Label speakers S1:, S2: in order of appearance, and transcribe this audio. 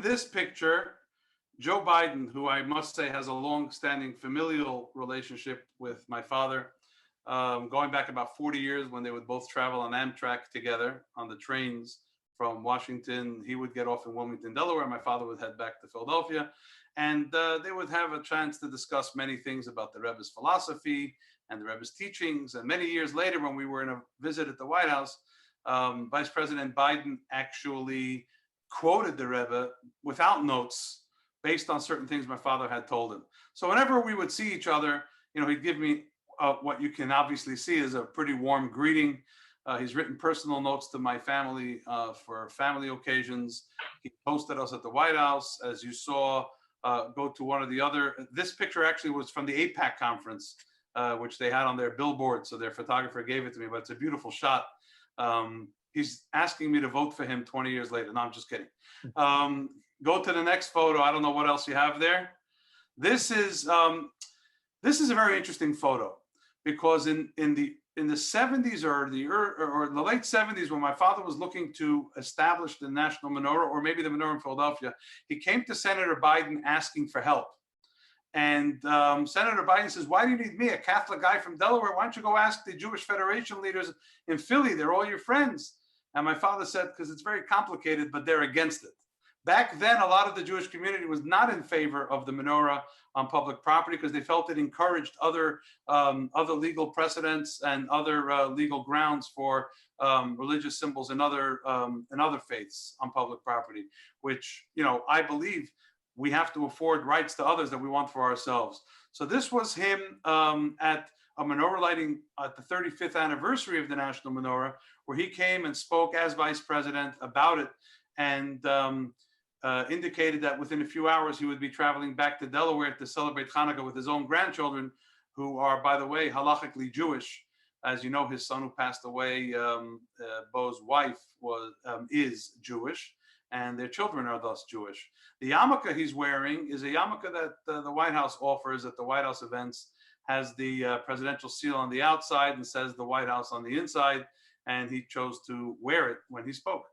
S1: in this picture, Joe Biden, who I must say has a long-standing familial relationship with my father, going back about 40 years when they would both travel on Amtrak together on the trains from Washington. He would get off in Wilmington, Delaware. My father would head back to Philadelphia. And they would have a chance to discuss many things about the Rebbe's philosophy and the Rebbe's teachings. And many years later, when we were in a visit at the White House, Vice President Biden actually quoted the Rebbe without notes based on certain things my father had told him. So whenever we would see each other, he'd give me what you can obviously see is a pretty warm greeting. He's written personal notes to my family for family occasions. He hosted us at the White House. As you saw, go to one of the other. This picture actually was from the AIPAC conference, which they had on their billboard. So their photographer gave it to me, but it's a beautiful shot. He's asking me to vote for him 20 years later. No, I'm just kidding. Go to the next photo. I don't know what else you have there. This is a very interesting photo because in the 70s or the late 70s, when my father was looking to establish the national menorah, or maybe the menorah in Philadelphia, he came to Senator Biden asking for help. And Senator Biden says, "Why do you need me, a Catholic guy from Delaware? Why don't you go ask the Jewish Federation leaders in Philly? They're all your friends." And my father said, "Because it's very complicated, but they're against it." Back then, a lot of the Jewish community was not in favor of the menorah on public property because they felt it encouraged other legal precedents and other legal grounds for religious symbols and other faiths on public property, which, I believe we have to afford rights to others that we want for ourselves. So this was him at a menorah lighting at the 35th anniversary of the National Menorah, where he came and spoke as vice president about it, and indicated that within a few hours he would be traveling back to Delaware to celebrate Hanukkah with his own grandchildren, who are, by the way, halachically Jewish. As you know, his son who passed away, Bo's wife, is Jewish, and their children are thus Jewish. The yarmulke he's wearing is a yarmulke that the White House offers at the White House events, has the presidential seal on the outside and says the White House on the inside, and he chose to wear it when he spoke.